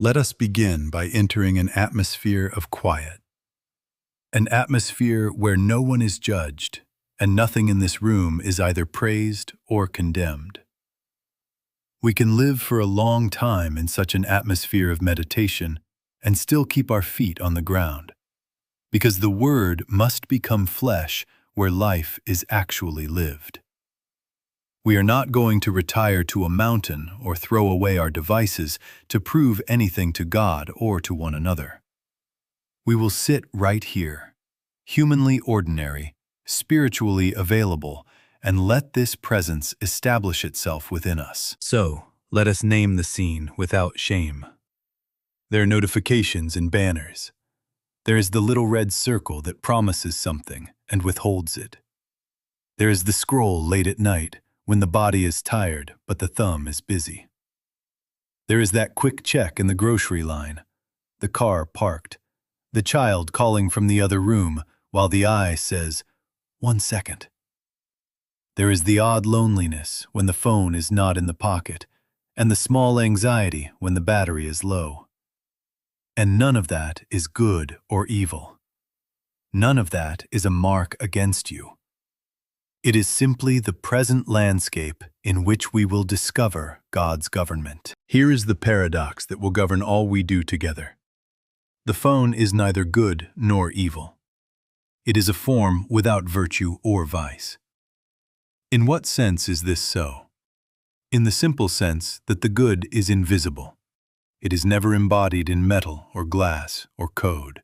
Let us begin by entering an atmosphere of quiet, an atmosphere where no one is judged and nothing in this room is either praised or condemned. We can live for a long time in such an atmosphere of meditation and still keep our feet on the ground, because the Word must become flesh where life is actually lived. We are not going to retire to a mountain or throw away our devices to prove anything to God or to one another. We will sit right here, humanly ordinary, spiritually available, and let this presence establish itself within us. So, let us name the scene without shame. There are notifications and banners. There is the little red circle that promises something and withholds it. There is the scroll late at night, when the body is tired but the thumb is busy. There is that quick check in the grocery line, the car parked, the child calling from the other room while the eye says, "1 second." There is the odd loneliness when the phone is not in the pocket, and the small anxiety when the battery is low. And none of that is good or evil. None of that is a mark against you. It is simply the present landscape in which we will discover God's government. Here is the paradox that will govern all we do together. The phone is neither good nor evil. It is a form without virtue or vice. In what sense is this so? In the simple sense that the good is invisible. It is never embodied in metal or glass or code.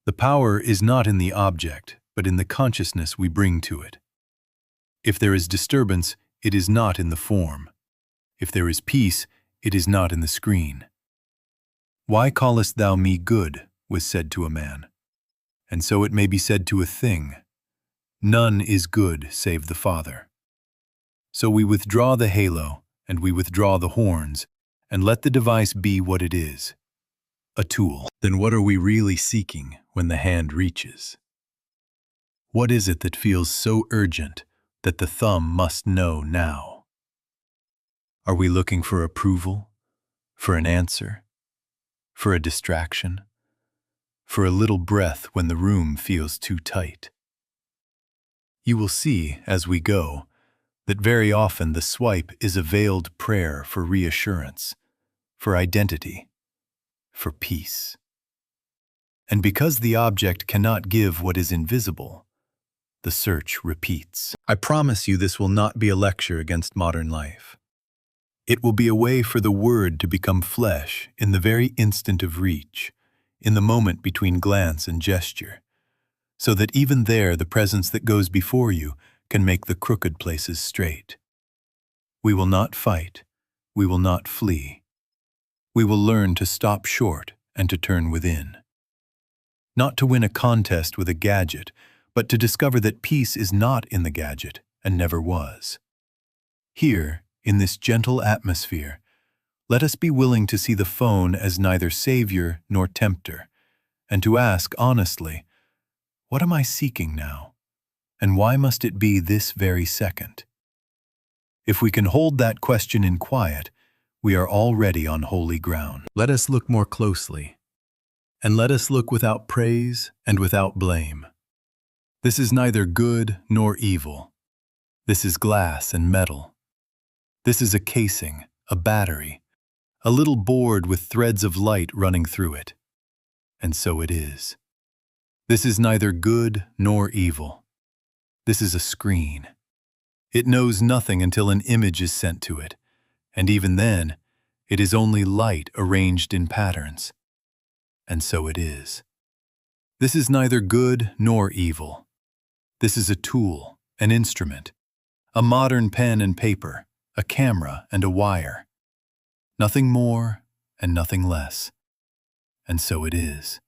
The power is not in the object, but in the consciousness we bring to it. If there is disturbance, it is not in the form. If there is peace, it is not in the screen. "Why callest thou me good?" was said to a man. And so it may be said to a thing. None is good save the Father. So we withdraw the halo, and we withdraw the horns, and let the device be what it is, a tool. Then what are we really seeking when the hand reaches? What is it that feels so urgent that the thumb must know now? Are we looking for approval, for an answer, for a distraction, for a little breath when the room feels too tight? You will see, as we go, that very often the swipe is a veiled prayer for reassurance, for identity, for peace. And because the object cannot give what is invisible, the search repeats. I promise you this will not be a lecture against modern life. It will be a way for the Word to become flesh in the very instant of reach, in the moment between glance and gesture, so that even there the presence that goes before you can make the crooked places straight. We will not fight. We will not flee. We will learn to stop short and to turn within. Not to win a contest with a gadget, but to discover that peace is not in the gadget and never was. Here, in this gentle atmosphere, let us be willing to see the phone as neither savior nor tempter, and to ask honestly, what am I seeking now, and why must it be this very second? If we can hold that question in quiet, we are already on holy ground. Let us look more closely, and let us look without praise and without blame. This is neither good nor evil. This is glass and metal. This is a casing, a battery, a little board with threads of light running through it. And so it is. This is neither good nor evil. This is a screen. It knows nothing until an image is sent to it, and even then, it is only light arranged in patterns. And so it is. This is neither good nor evil. This is a tool, an instrument, a modern pen and paper, a camera and a wire. Nothing more and nothing less. And so it is.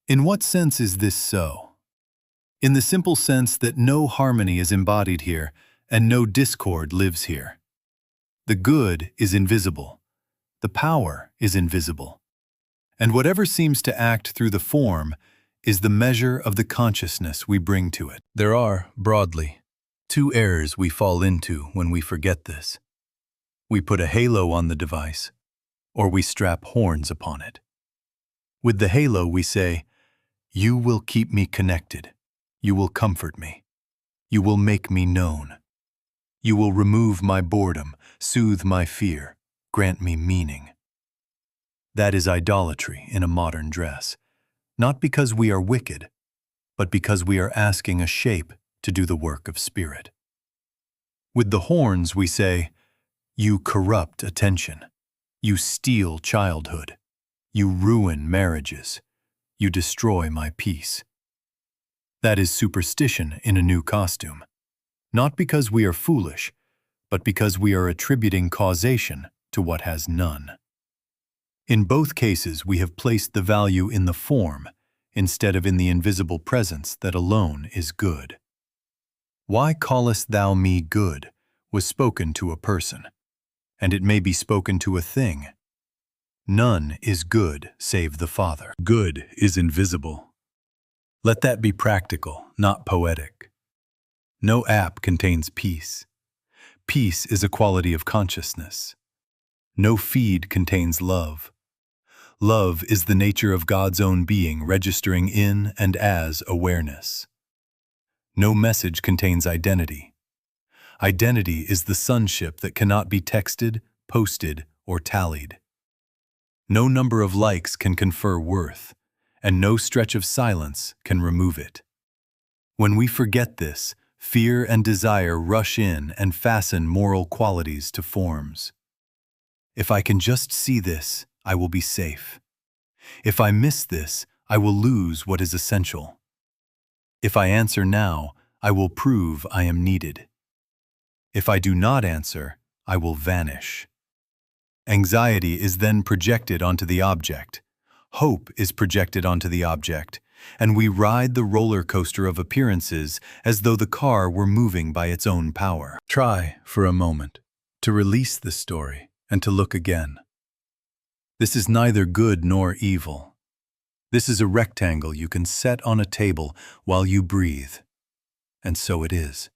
In what sense is this so? In the simple sense that no harmony is embodied here and no discord lives here. The good is invisible. The power is invisible. And whatever seems to act through the form is the measure of the consciousness we bring to it. There are, broadly, 2 errors we fall into when we forget this. We put a halo on the device, or we strap horns upon it. With the halo, we say, "You will keep me connected. You will comfort me. You will make me known. You will remove my boredom, soothe my fear, grant me meaning." That is idolatry in a modern dress, not because we are wicked, but because we are asking a shape to do the work of spirit. With the horns, we say, "You corrupt attention. You steal childhood. You ruin marriages. You destroy my peace." That is superstition in a new costume, not because we are foolish, but because we are attributing causation to what has none. In both cases, we have placed the value in the form instead of in the invisible presence that alone is good. "Why callest thou me good?" was spoken to a person, and it may be spoken to a thing. None is good save the Father. Good is invisible. Let that be practical, not poetic. No app contains peace. Peace is a quality of consciousness. No feed contains love. Love is the nature of God's own being registering in and as awareness. No message contains identity. Identity is the sonship that cannot be texted, posted, or tallied. No number of likes can confer worth, and no stretch of silence can remove it. When we forget this, fear and desire rush in and fasten moral qualities to forms. If I can just see this, I will be safe. If I miss this, I will lose what is essential. If I answer now, I will prove I am needed. If I do not answer, I will vanish. Anxiety is then projected onto the object. Hope is projected onto the object, and we ride the roller coaster of appearances as though the car were moving by its own power. Try, for a moment, to release this story and to look again. This is neither good nor evil. This is a rectangle you can set on a table while you breathe. And so it is.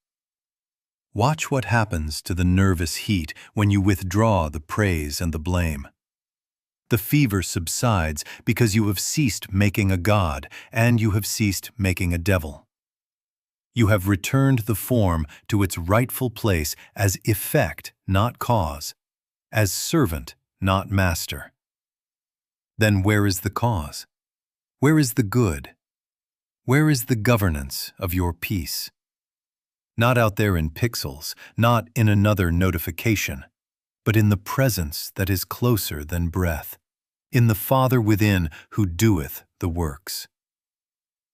Watch what happens to the nervous heat when you withdraw the praise and the blame. The fever subsides because you have ceased making a god and you have ceased making a devil. You have returned the form to its rightful place as effect, not cause, as servant, not master. Then where is the cause? Where is the good? Where is the governance of your peace? Not out there in pixels, not in another notification, but in the presence that is closer than breath, in the Father within who doeth the works.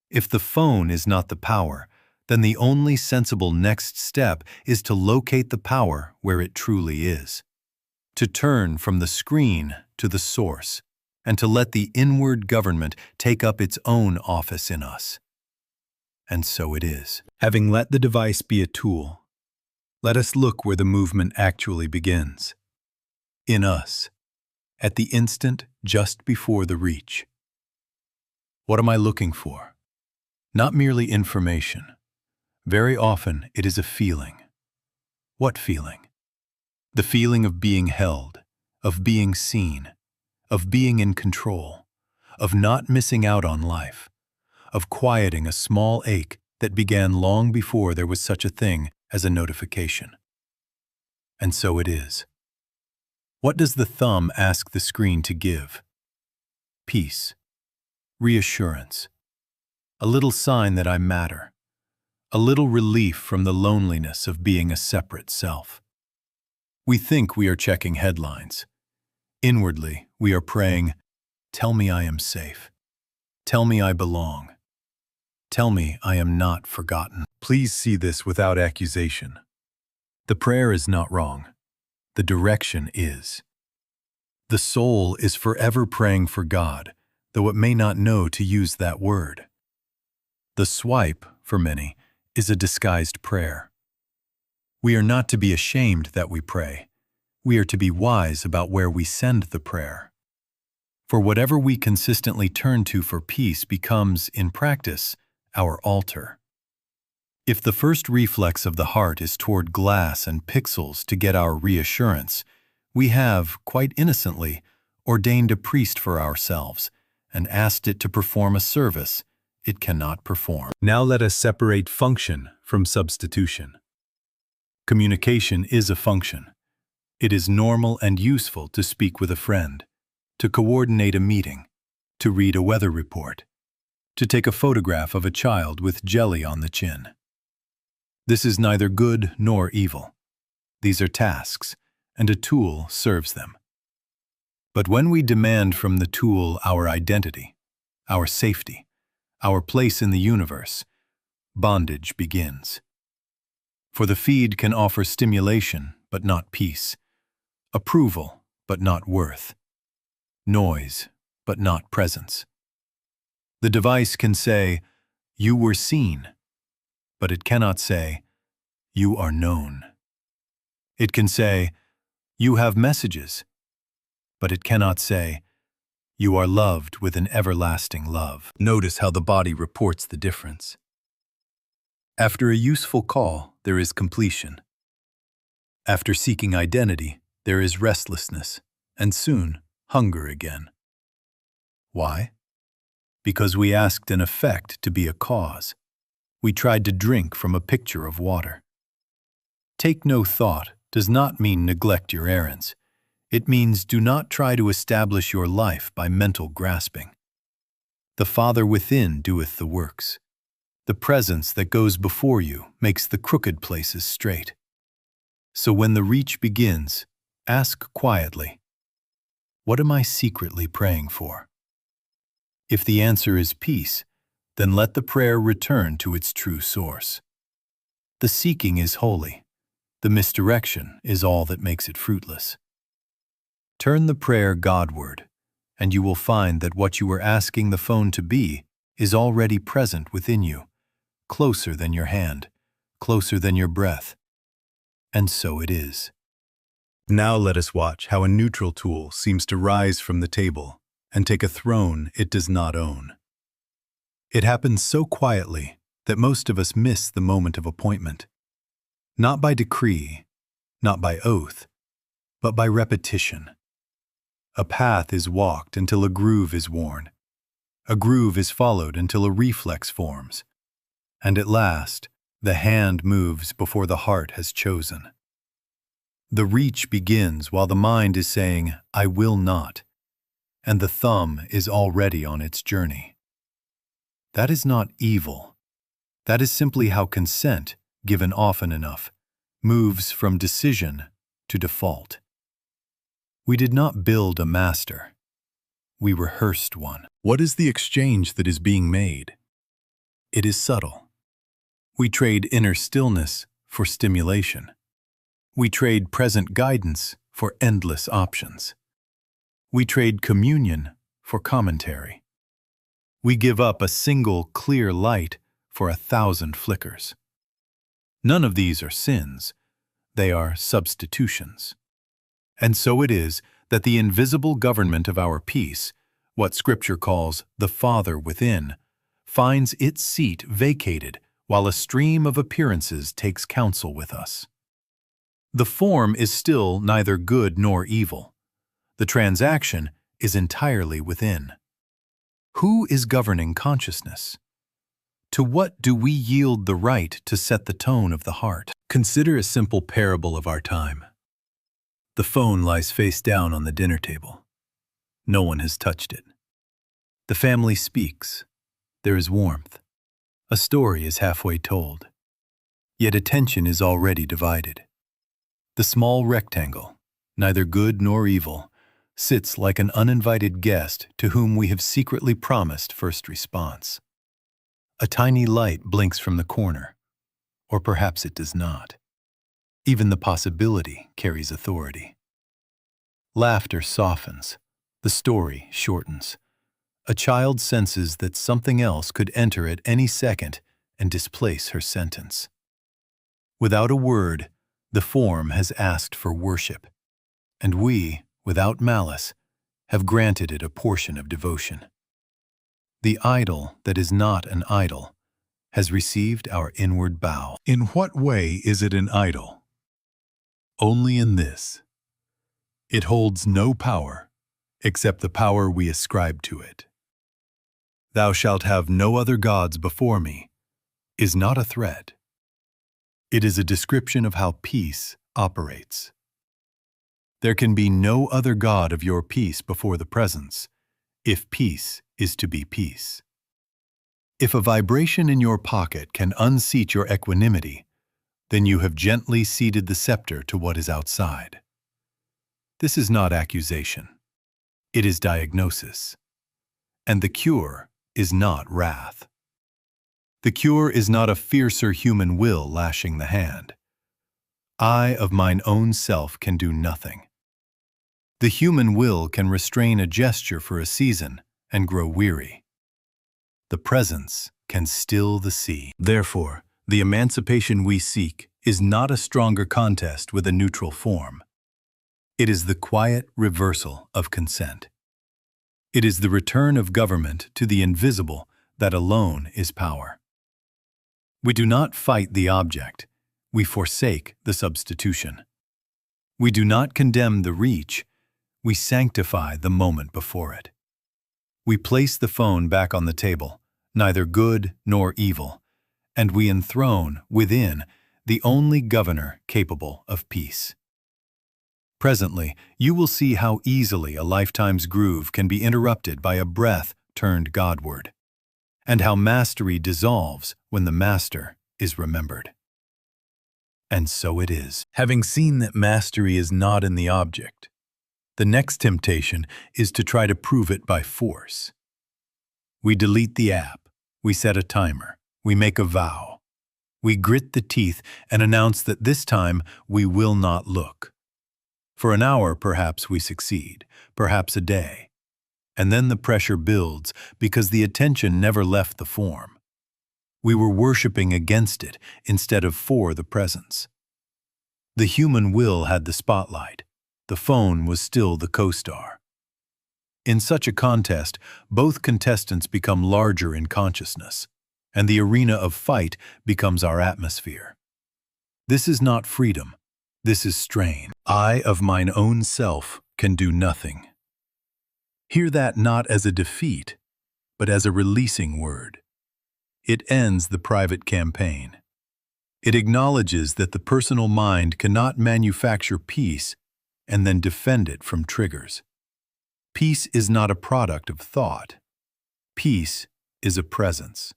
If the phone is not the power, then the only sensible next step is to locate the power where it truly is, to turn from the screen to the source, and to let the inward government take up its own office in us. And so it is. Having let the device be a tool, let us look where the movement actually begins. In us, at the instant just before the reach. What am I looking for? Not merely information. Very often it is a feeling. What feeling? The feeling of being held, of being seen, of being in control, of not missing out on life, of quieting a small ache that began long before there was such a thing as a notification. And so it is. What does the thumb ask the screen to give? Peace, reassurance, a little sign that I matter, a little relief from the loneliness of being a separate self. We think we are checking headlines. Inwardly, we are praying, "Tell me I am safe. Tell me I belong. Tell me I am not forgotten." Please see this without accusation. The prayer is not wrong. The direction is. The soul is forever praying for God, though it may not know to use that word. The swipe, for many, is a disguised prayer. We are not to be ashamed that we pray. We are to be wise about where we send the prayer. For whatever we consistently turn to for peace becomes, in practice, our altar. If the first reflex of the heart is toward glass and pixels to get our reassurance, we have, quite innocently, ordained a priest for ourselves, and asked it to perform a service it cannot perform. Now let us separate function from substitution. Communication is a function. It is normal and useful to speak with a friend, to coordinate a meeting, to read a weather report, to take a photograph of a child with jelly on the chin. This is neither good nor evil. These are tasks, and a tool serves them. But when we demand from the tool our identity, our safety, our place in the universe, bondage begins. For the feed can offer stimulation but not peace, approval but not worth, noise but not presence. The device can say, "You were seen," but it cannot say, "You are known." It can say, "You have messages," but it cannot say, "You are loved with an everlasting love." Notice how the body reports the difference. After a useful call, there is completion. After seeking identity, there is restlessness, and soon, hunger again. Why? Because we asked an effect to be a cause. We tried to drink from a pitcher of water. Take no thought does not mean neglect your errands. It means do not try to establish your life by mental grasping. The Father within doeth the works. The presence that goes before you makes the crooked places straight. So when the reach begins, ask quietly, "What am I secretly praying for?" If the answer is peace, then let the prayer return to its true source. The seeking is holy. The misdirection is all that makes it fruitless. Turn the prayer Godward, and you will find that what you were asking the phone to be is already present within you, closer than your hand, closer than your breath. And so it is. Now let us watch how a neutral tool seems to rise from the table and take a throne it does not own. It happens so quietly that most of us miss the moment of appointment. Not by decree, not by oath, but by repetition. A path is walked until a groove is worn. A groove is followed until a reflex forms. And at last, the hand moves before the heart has chosen. The reach begins while the mind is saying, "I will not," and the thumb is already on its journey. That is not evil. That is simply how consent, given often enough, moves from decision to default. We did not build a master. We rehearsed one. What is the exchange that is being made? It is subtle. We trade inner stillness for stimulation. We trade present guidance for endless options. We trade communion for commentary. We give up a single clear light for 1,000 flickers. None of these are sins. They are substitutions. And so it is that the invisible government of our peace, what Scripture calls the Father within, finds its seat vacated while a stream of appearances takes counsel with us. The form is still neither good nor evil. The transaction is entirely within. Who is governing consciousness? To what do we yield the right to set the tone of the heart? Consider a simple parable of our time. The phone lies face down on the dinner table. No one has touched it. The family speaks. There is warmth. A story is halfway told. Yet attention is already divided. The small rectangle, neither good nor evil, sits like an uninvited guest to whom we have secretly promised first response. A tiny light blinks from the corner, or perhaps it does not. Even the possibility carries authority. Laughter softens. The story shortens. A child senses that something else could enter at any second and displace her sentence. Without a word, the form has asked for worship, and we, without malice, have granted it a portion of devotion. The idol that is not an idol has received our inward bow. In what way is it an idol? Only in this. It holds no power, except the power we ascribe to it. "Thou shalt have no other gods before me" is not a threat. It is a description of how peace operates. There can be no other God of your peace before the presence, if peace is to be peace. If a vibration in your pocket can unseat your equanimity, then you have gently ceded the scepter to what is outside. This is not accusation. It is diagnosis. And the cure is not wrath. The cure is not a fiercer human will lashing the hand. I of mine own self can do nothing. The human will can restrain a gesture for a season and grow weary. The presence can still the sea. Therefore, the emancipation we seek is not a stronger contest with a neutral form. It is the quiet reversal of consent. It is the return of government to the invisible that alone is power. We do not fight the object, we forsake the substitution. We do not condemn the reach, we sanctify the moment before it. We place the phone back on the table, neither good nor evil, and we enthrone within the only governor capable of peace. Presently, you will see how easily a lifetime's groove can be interrupted by a breath turned Godward, and how mastery dissolves when the master is remembered. And so it is. Having seen that mastery is not in the object, the next temptation is to try to prove it by force. We delete the app, we set a timer, we make a vow. We grit the teeth and announce that this time we will not look. For an hour, perhaps we succeed, perhaps a day. And then the pressure builds because the attention never left the form. We were worshiping against it instead of for the presence. The human will had the spotlight. The phone was still the co-star. In such a contest, both contestants become larger in consciousness, and the arena of fight becomes our atmosphere. This is not freedom. This is strain. I of mine own self can do nothing. Hear that not as a defeat, but as a releasing word. It ends the private campaign. It acknowledges that the personal mind cannot manufacture peace and then defend it from triggers. Peace is not a product of thought. Peace is a presence.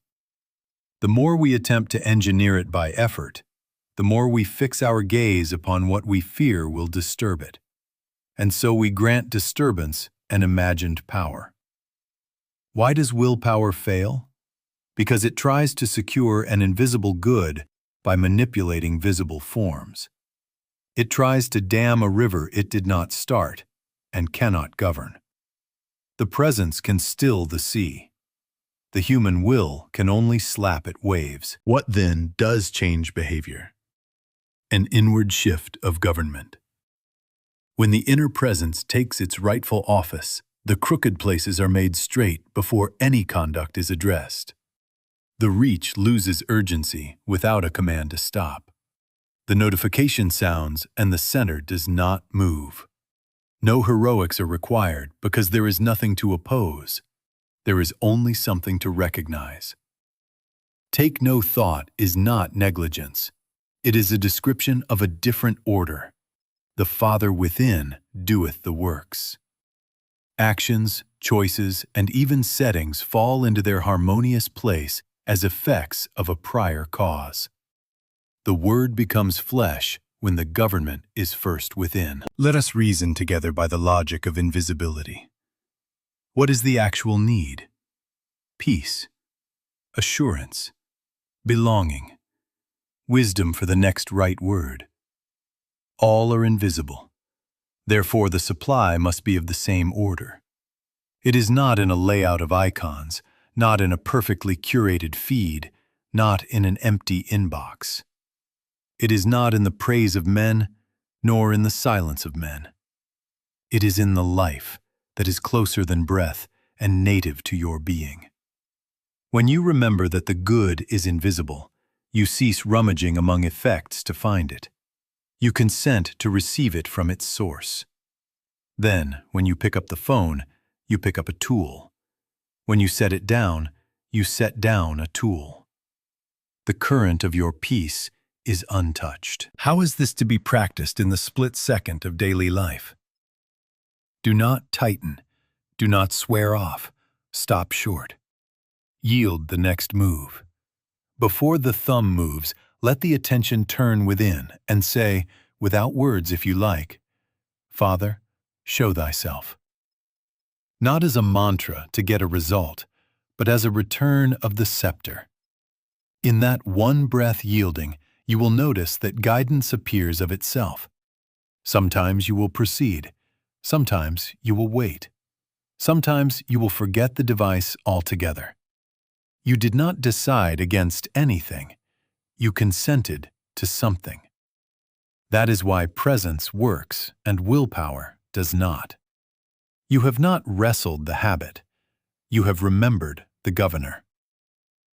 The more we attempt to engineer it by effort, the more we fix our gaze upon what we fear will disturb it. And so we grant disturbance an imagined power. Why does willpower fail? Because it tries to secure an invisible good by manipulating visible forms. It tries to dam a river it did not start and cannot govern. The presence can still the sea. The human will can only slap at waves. What then does change behavior? An inward shift of government. When the inner presence takes its rightful office, the crooked places are made straight before any conduct is addressed. The reach loses urgency without a command to stop. The notification sounds and the center does not move. No heroics are required because there is nothing to oppose. There is only something to recognize. Take no thought is not negligence. It is a description of a different order. The Father within doeth the works. Actions, choices, and even settings fall into their harmonious place as effects of a prior cause. The Word becomes flesh when the government is first within. Let us reason together by the logic of invisibility. What is the actual need? Peace, assurance, belonging, wisdom for the next right word. All are invisible. Therefore, the supply must be of the same order. It is not in a layout of icons, not in a perfectly curated feed, not in an empty inbox. It is not in the praise of men, nor in the silence of men. It is in the life that is closer than breath and native to your being. When you remember that the good is invisible, you cease rummaging among effects to find it. You consent to receive it from its source. Then, when you pick up the phone, you pick up a tool. When you set it down, you set down a tool. The current of your peace is untouched. How is this to be practiced in the split second of daily life? Do not tighten. Do not swear off. Stop short. Yield the next move. Before the thumb moves, let the attention turn within and say, without words if you like, Father, show thyself. Not as a mantra to get a result, but as a return of the scepter. In that one breath yielding, you will notice that guidance appears of itself. Sometimes you will proceed. Sometimes you will wait. Sometimes you will forget the device altogether. You did not decide against anything. You consented to something. That is why presence works and willpower does not. You have not wrestled the habit. You have remembered the governor.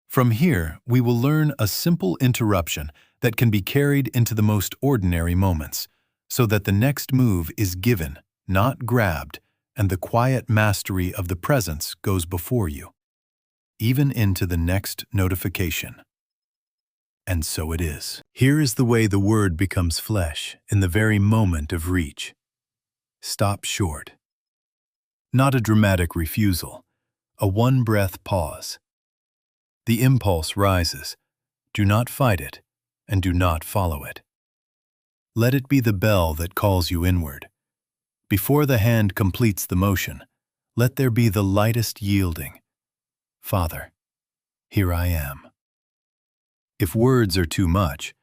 From here, we will learn a simple interruption that can be carried into the most ordinary moments, so that the next move is given, not grabbed, and the quiet mastery of the presence goes before you, even into the next notification. And so it is. Here is the way the word becomes flesh in the very moment of reach. Stop short. Not a dramatic refusal, a one-breath pause. The impulse rises. Do not fight it, and do not follow it. Let it be the bell that calls you inward. Before the hand completes the motion, let there be the lightest yielding. Father, here I am. If words are too much,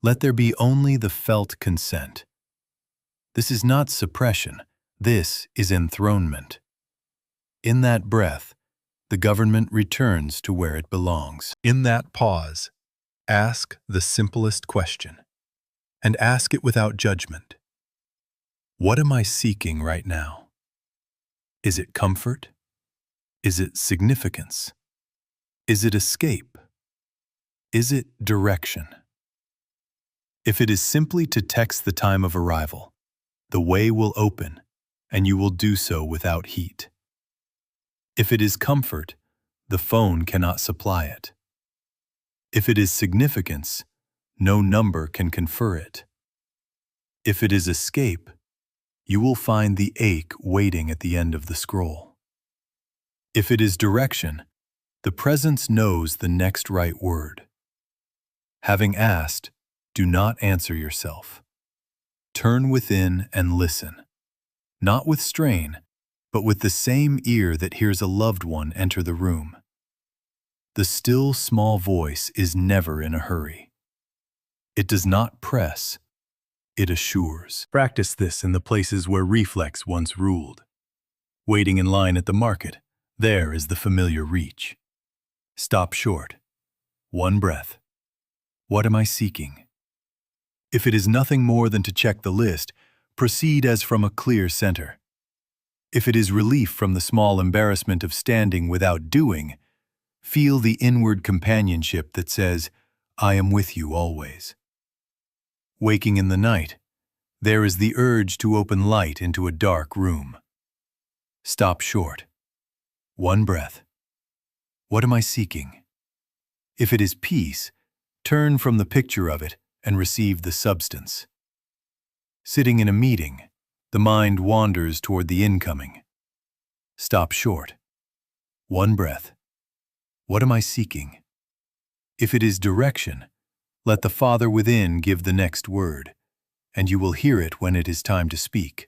let there be only the felt consent. This is not suppression. This is enthronement. In that breath, the government returns to where it belongs. In that pause, ask the simplest question, and ask it without judgment. What am I seeking right now? Is it comfort? Is it significance? Is it escape? Is it direction? If it is simply to text the time of arrival, the way will open, and you will do so without heat. If it is comfort, the phone cannot supply it. If it is significance, no number can confer it. If it is escape, you will find the ache waiting at the end of the scroll. If it is direction, the presence knows the next right word. Having asked, do not answer yourself. Turn within and listen, not with strain, but with the same ear that hears a loved one enter the room. The still, small voice is never in a hurry. It does not press, it assures. Practice this in the places where reflex once ruled. Waiting in line at the market, there is the familiar reach. Stop short. One breath. What am I seeking? If it is nothing more than to check the list, proceed as from a clear center. If it is relief from the small embarrassment of standing without doing, feel the inward companionship that says, I am with you always. Waking in the night, there is the urge to open light into a dark room. Stop short. One breath. What am I seeking? If it is peace, turn from the picture of it and receive the substance. Sitting in a meeting, the mind wanders toward the incoming. Stop short. One breath. What am I seeking? If it is direction, let the Father within give the next word, and you will hear it when it is time to speak,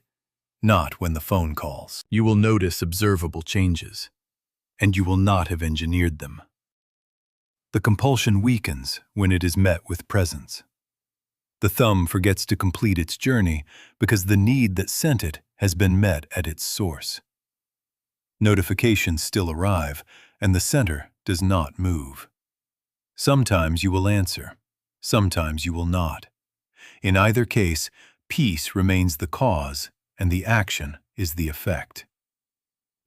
not when the phone calls. You will notice observable changes, and you will not have engineered them. The compulsion weakens when it is met with presence. The thumb forgets to complete its journey because the need that sent it has been met at its source. Notifications still arrive, and the center does not move. Sometimes you will answer, sometimes you will not. In either case, peace remains the cause, and the action is the effect.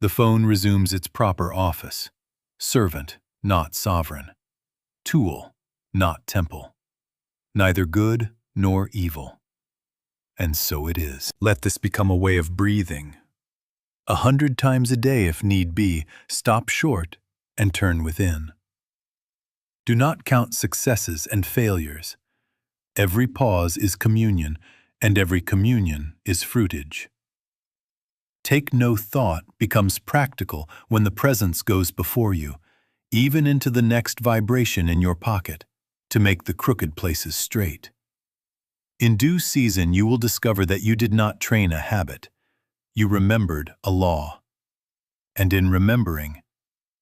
The phone resumes its proper office, servant, not sovereign, tool, not temple, neither good nor evil. And so it is. Let this become a way of breathing. 100 times a day if need be, stop short and turn within. Do not count successes and failures. Every pause is communion, and every communion is fruitage. Take no thought becomes practical when the presence goes before you, even into the next vibration in your pocket, to make the crooked places straight. In due season you will discover that you did not train a habit, you remembered a law. And in remembering,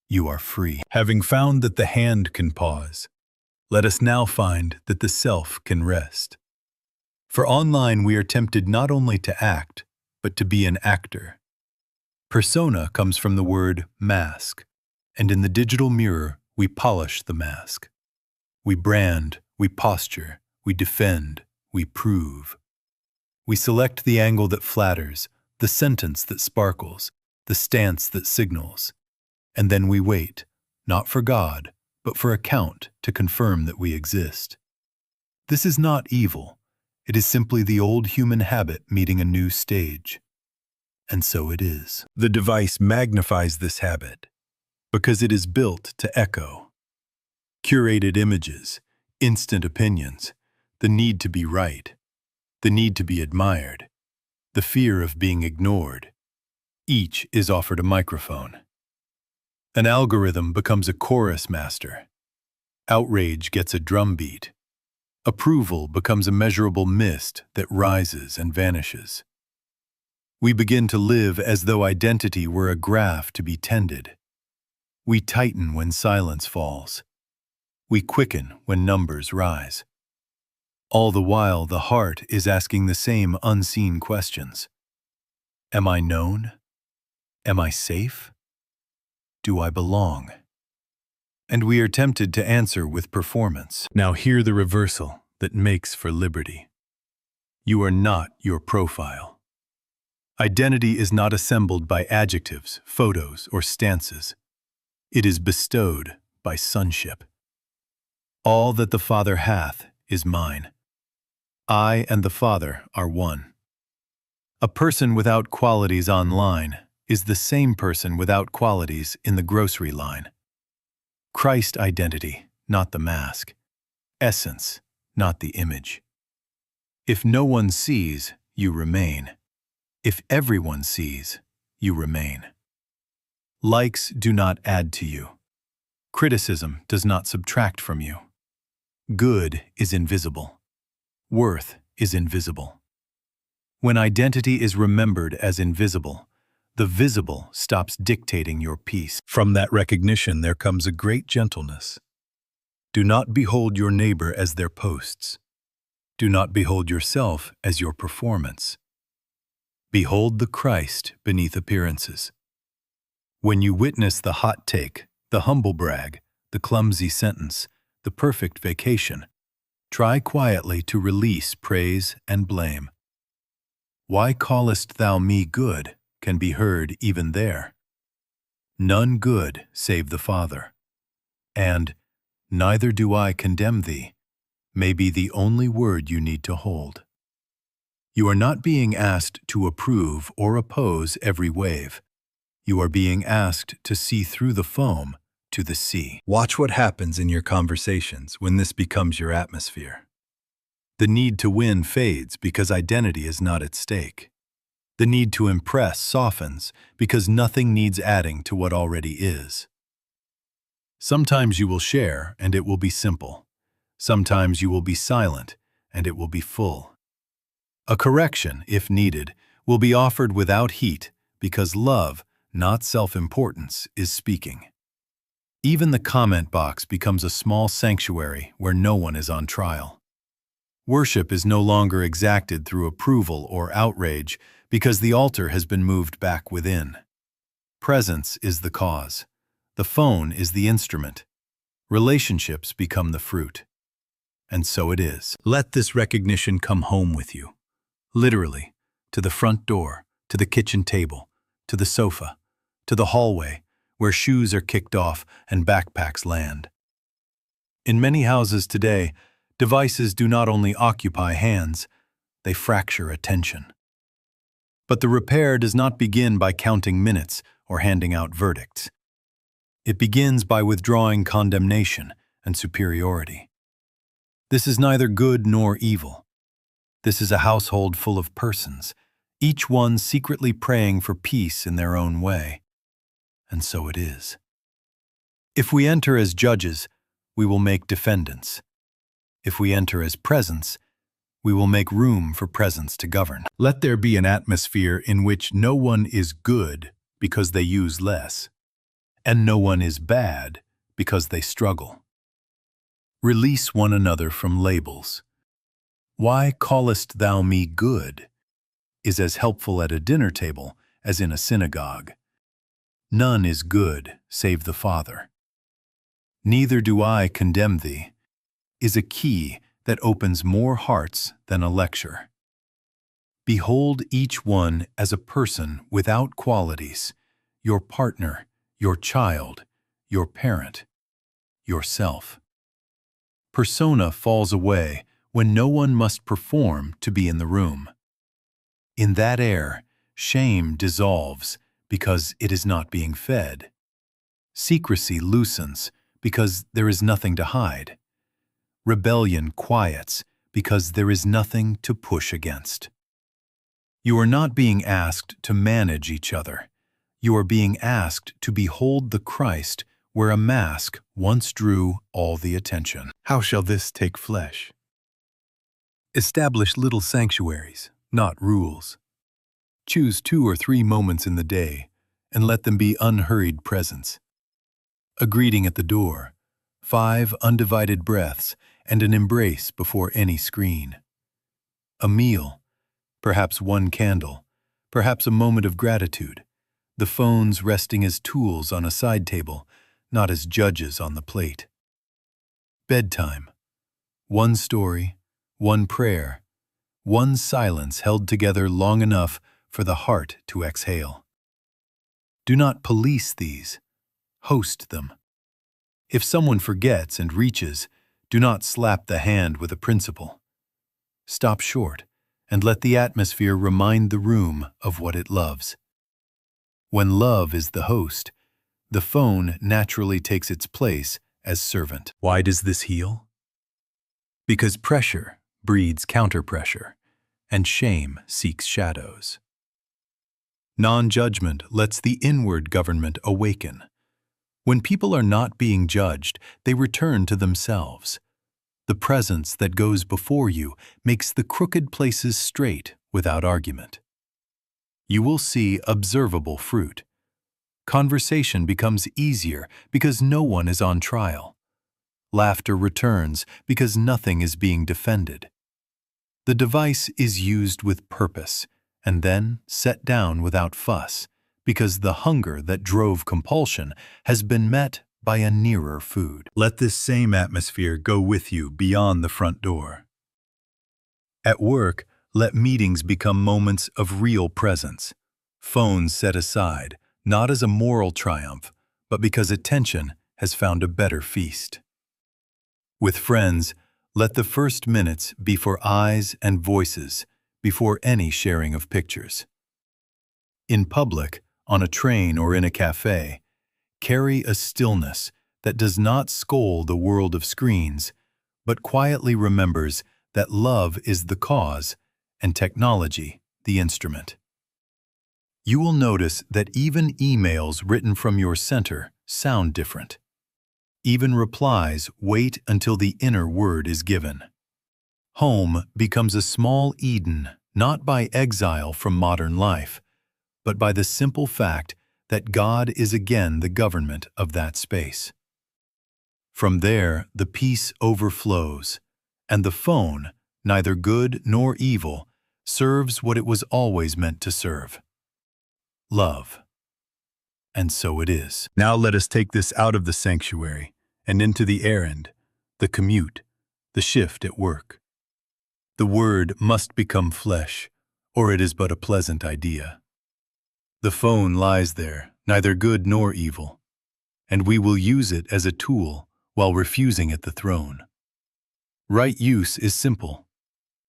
you are free. Having found that the hand can pause, let us now find that the self can rest. For online we are tempted not only to act, but to be an actor. Persona comes from the word mask, and in the digital mirror we polish the mask. We brand, we posture, we defend, we prove. We select the angle that flatters, the sentence that sparkles, the stance that signals. And then we wait, not for God, but for account to confirm that we exist. This is not evil. It is simply the old human habit meeting a new stage. And so it is. The device magnifies this habit because it is built to echo. Curated images, instant opinions, the need to be right, the need to be admired, the fear of being ignored. Each is offered a microphone. An algorithm becomes a chorus master. Outrage gets a drumbeat. Approval becomes a measurable mist that rises and vanishes. We begin to live as though identity were a graph to be tended. We tighten when silence falls. We quicken when numbers rise. All the while, the heart is asking the same unseen questions. Am I known? Am I safe? Do I belong? And we are tempted to answer with performance. Now hear the reversal that makes for liberty. You are not your profile. Identity is not assembled by adjectives, photos, or stances. It is bestowed by sonship. All that the Father hath is mine. I and the Father are one. A person without qualities online is the same person without qualities in the grocery line. Christ identity, not the mask. Essence, not the image. If no one sees, you remain. If everyone sees, you remain. Likes do not add to you. Criticism does not subtract from you. Good is invisible. Worth is invisible. When identity is remembered as invisible, the visible stops dictating your peace. From that recognition there comes a great gentleness. Do not behold your neighbor as their posts. Do not behold yourself as your performance. Behold the Christ beneath appearances. When you witness the hot take, the humble brag, the clumsy sentence, the perfect vacation, try quietly to release praise and blame. Why callest thou me good can be heard even there. None good save the Father. And neither do I condemn thee may be the only word you need to hold. You are not being asked to approve or oppose every wave. You are being asked to see through the foam to the sea. Watch what happens in your conversations when this becomes your atmosphere. The need to win fades because identity is not at stake. The need to impress softens because nothing needs adding to what already is. Sometimes you will share and it will be simple. Sometimes you will be silent and it will be full. A correction, if needed, will be offered without heat because love, not self-importance, is speaking. Even the comment box becomes a small sanctuary where no one is on trial. Worship is no longer exacted through approval or outrage because the altar has been moved back within. Presence is the cause. The phone is the instrument. Relationships become the fruit. And so it is. Let this recognition come home with you. Literally, to the front door, to the kitchen table, to the sofa, to the hallway, where shoes are kicked off and backpacks land. In many houses today, devices do not only occupy hands, they fracture attention. But the repair does not begin by counting minutes or handing out verdicts. It begins by withdrawing condemnation and superiority. This is neither good nor evil. This is a household full of persons, each one secretly praying for peace in their own way. And so it is. If we enter as judges, we will make defendants. If we enter as presents, we will make room for presence to govern. Let there be an atmosphere in which no one is good because they use less, and no one is bad because they struggle. Release one another from labels. Why callest thou me good is as helpful at a dinner table as in a synagogue. None is good save the Father. Neither do I condemn thee is a key that opens more hearts than a lecture. Behold each one as a person without qualities, your partner, your child, your parent, yourself. Persona falls away when no one must perform to be in the room. In that air, shame dissolves because it is not being fed. Secrecy loosens because there is nothing to hide. Rebellion quiets because there is nothing to push against. You are not being asked to manage each other. You are being asked to behold the Christ where a mask once drew all the attention. How shall this take flesh? Establish little sanctuaries, not rules. Choose 2 or 3 moments in the day and let them be unhurried presence. A greeting at the door, 5 undivided breaths, and an embrace before any screen. A meal, perhaps 1 candle, perhaps a moment of gratitude, the phones resting as tools on a side table, not as judges on the plate. Bedtime, 1 story, 1 prayer, 1 silence held together long enough for the heart to exhale. Do not police these, host them. If someone forgets and reaches, do not slap the hand with a principle. Stop short and let the atmosphere remind the room of what it loves. When love is the host, the phone naturally takes its place as servant. Why does this heal? Because pressure breeds counterpressure, and shame seeks shadows. Non-judgment lets the inward government awaken. When people are not being judged, they return to themselves. The presence that goes before you makes the crooked places straight without argument. You will see observable fruit. Conversation becomes easier because no one is on trial. Laughter returns because nothing is being defended. The device is used with purpose and then set down without fuss because the hunger that drove compulsion has been met by a nearer food. Let this same atmosphere go with you beyond the front door. At work, let meetings become moments of real presence. Phones set aside, not as a moral triumph, but because attention has found a better feast. With friends, let the first minutes be for eyes and voices before any sharing of pictures. In public, on a train or in a cafe, carry a stillness that does not scold the world of screens, but quietly remembers that love is the cause and technology the instrument. You will notice that even emails written from your center sound different. Even replies wait until the inner word is given. Home becomes a small Eden, not by exile from modern life, but by the simple fact that God is again the government of that space. From there, the peace overflows, and the phone, neither good nor evil, serves what it was always meant to serve: love. And so it is. Now let us take this out of the sanctuary and into the errand, the commute, the shift at work. The word must become flesh, or it is but a pleasant idea. The phone lies there, neither good nor evil, and we will use it as a tool while refusing it the throne. Right use is simple.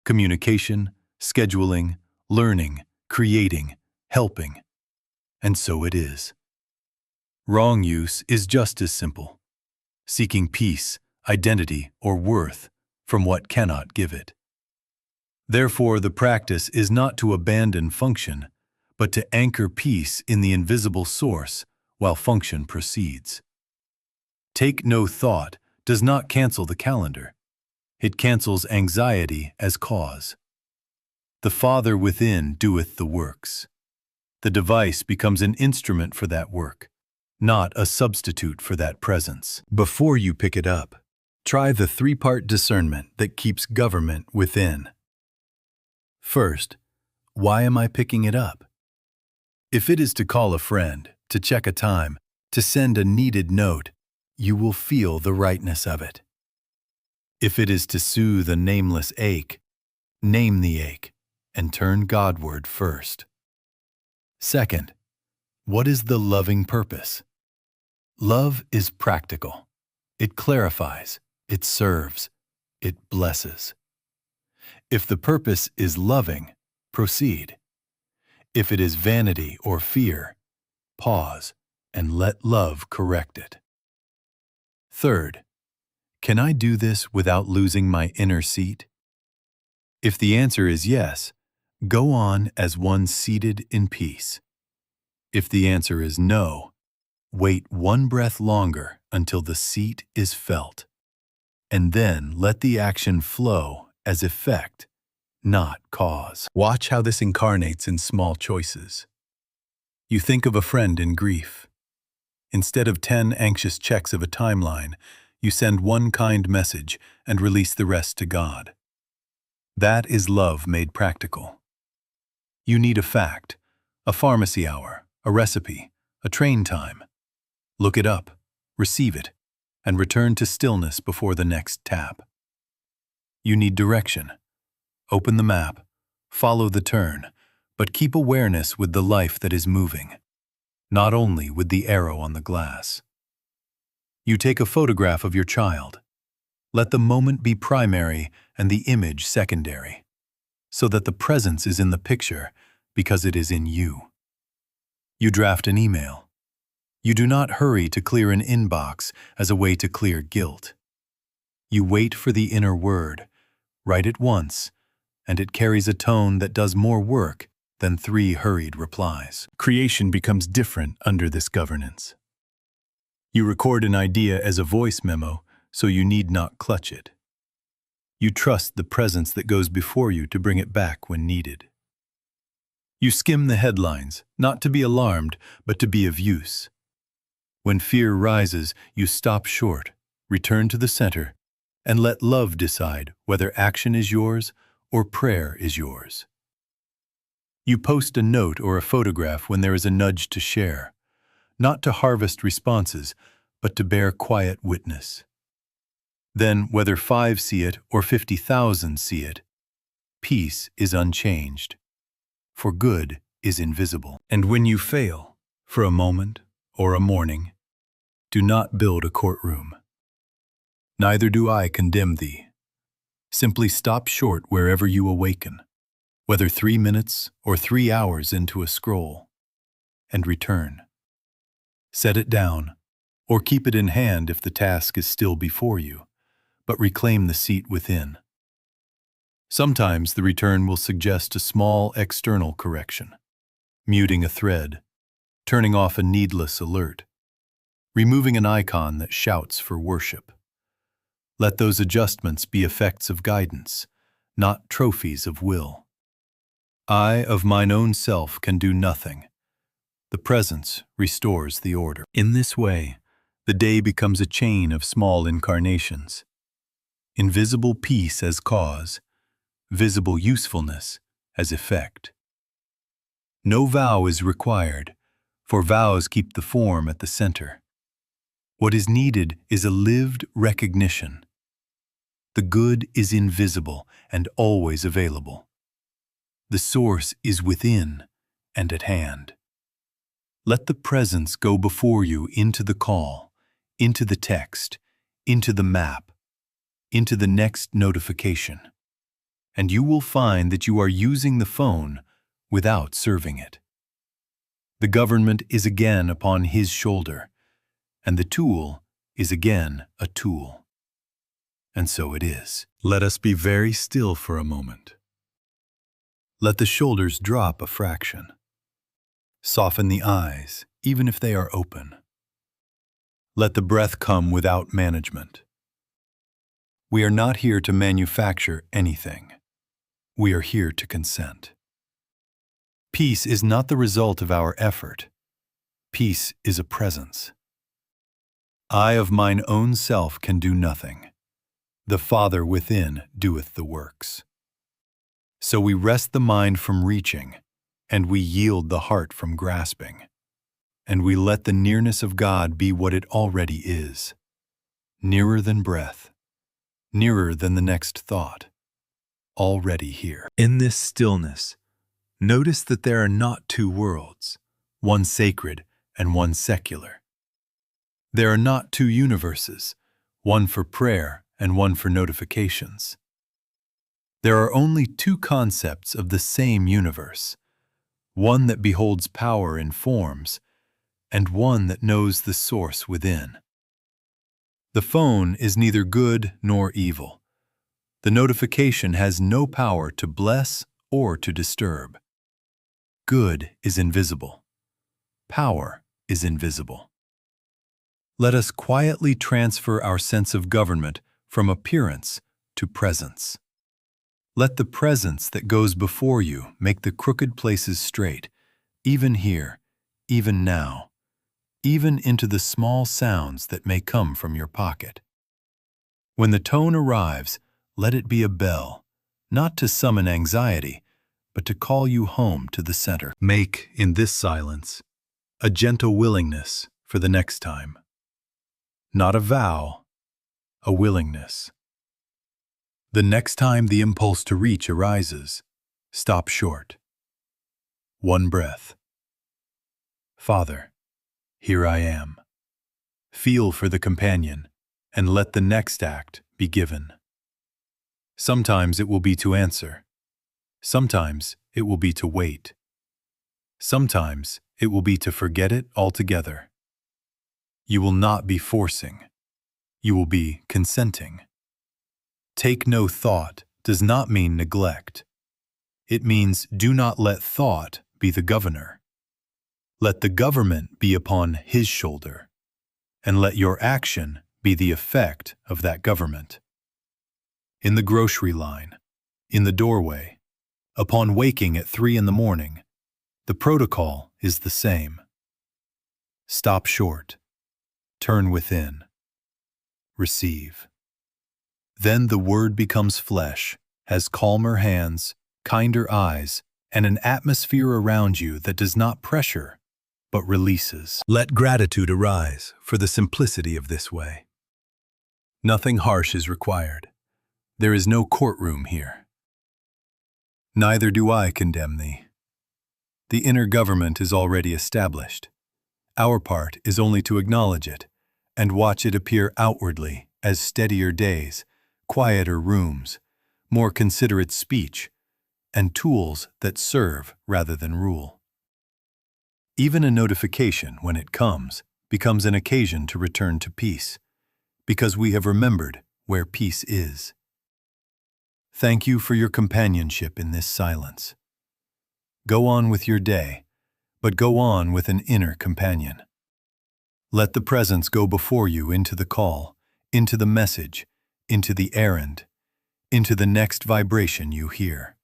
Communication, scheduling, learning, creating, helping. And so it is. Wrong use is just as simple, seeking peace, identity, or worth from what cannot give it. Therefore, the practice is not to abandon function, but to anchor peace in the invisible source while function proceeds. Take no thought does not cancel the calendar. It cancels anxiety as cause. The Father within doeth the works. The device becomes an instrument for that work, not a substitute for that presence. Before you pick it up, try the three-part discernment that keeps government within. First, why am I picking it up? If it is to call a friend, to check a time, to send a needed note, you will feel the rightness of it. If it is to soothe a nameless ache, name the ache and turn Godward first. Second, what is the loving purpose? Love is practical. It clarifies, it serves, it blesses. If the purpose is loving, proceed. If it is vanity or fear, pause and let love correct it. Third, can I do this without losing my inner seat? If the answer is yes, go on as one seated in peace. If the answer is no, wait one breath longer until the seat is felt, and then let the action flow as effect, not cause. Watch how this incarnates in small choices. You think of a friend in grief. Instead of 10 anxious checks of a timeline, you send one kind message and release the rest to God. That is love made practical. You need a fact, a pharmacy hour, a recipe, a train time. Look it up, receive it, and return to stillness before the next tap. You need direction. Open the map, follow the turn, but keep awareness with the life that is moving, not only with the arrow on the glass. You take a photograph of your child. Let the moment be primary and the image secondary, so that the presence is in the picture because it is in you. You draft an email. You do not hurry to clear an inbox as a way to clear guilt. You wait for the inner word, write it once, and it carries a tone that does more work than 3 hurried replies. Creation becomes different under this governance. You record an idea as a voice memo, so you need not clutch it. You trust the presence that goes before you to bring it back when needed. You skim the headlines, not to be alarmed, but to be of use. When fear rises, you stop short, return to the center, and let love decide whether action is yours or prayer is yours. You post a note or a photograph when there is a nudge to share, not to harvest responses, but to bear quiet witness. Then, whether 5 see it or 50,000 see it, peace is unchanged, for good is invisible. And when you fail, for a moment or a morning, do not build a courtroom. Neither do I condemn thee. Simply stop short wherever you awaken, whether 3 minutes or 3 hours into a scroll, and return. Set it down, or keep it in hand if the task is still before you, but reclaim the seat within. Sometimes the return will suggest a small external correction, muting a thread, turning off a needless alert, removing an icon that shouts for worship. Let those adjustments be effects of guidance, not trophies of will. I of mine own self can do nothing. The presence restores the order. In this way, the day becomes a chain of small incarnations. Invisible peace as cause, visible usefulness as effect. No vow is required, for vows keep the form at the center. What is needed is a lived recognition. The good is invisible and always available. The source is within and at hand. Let the presence go before you into the call, into the text, into the map, into the next notification. and you will find that you are using the phone without serving it. The government is again upon his shoulder, and the tool is again a tool. And so it is. Let us be very still for a moment. Let the shoulders drop a fraction. Soften the eyes, even if they are open. Let the breath come without management. We are not here to manufacture anything. We are here to consent. Peace is not the result of our effort. Peace is a presence. I of mine own self can do nothing. The Father within doeth the works. So we rest the mind from reaching, and we yield the heart from grasping, and we let the nearness of God be what it already is, nearer than breath, nearer than the next thought, already here. In this stillness, notice that there are not two worlds, one sacred and one secular. There are not two universes, one for prayer and one for notifications. There are only two concepts of the same universe, one that beholds power in forms, and one that knows the source within. The phone is neither good nor evil. The notification has no power to bless or to disturb. Good is invisible. Power is invisible. Let us quietly transfer our sense of government from appearance to presence. Let the presence that goes before you make the crooked places straight, even here, even now, even into the small sounds that may come from your pocket. When the tone arrives, let it be a bell, not to summon anxiety, but to call you home to the center. Make, in this silence, a gentle willingness for the next time. Not a vow, a willingness. The next time the impulse to reach arises, stop short. One breath. Father, here I am. Feel for the companion, and let the next act be given. Sometimes it will be to answer. Sometimes it will be to wait. Sometimes it will be to forget it altogether. You will not be forcing. You will be consenting. Take no thought does not mean neglect. It means do not let thought be the governor. Let the government be upon his shoulder, and let your action be the effect of that government. In the grocery line, in the doorway, upon waking at 3 a.m, the protocol is the same. Stop short. Turn within. Receive. Then the word becomes flesh, has calmer hands, kinder eyes, and an atmosphere around you that does not pressure, but releases. Let gratitude arise for the simplicity of this way. Nothing harsh is required. There is no courtroom here. Neither do I condemn thee. The inner government is already established. Our part is only to acknowledge it and watch it appear outwardly as steadier days, quieter rooms, more considerate speech, and tools that serve rather than rule. Even a notification, when it comes, becomes an occasion to return to peace, because we have remembered where peace is. Thank you for your companionship in this silence. Go on with your day, but go on with an inner companion. Let the presence go before you into the call, into the message, into the errand, into the next vibration you hear.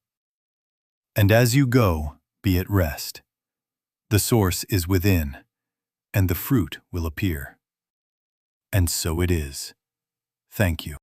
And as you go, be at rest. The source is within, and the fruit will appear. And so it is. Thank you.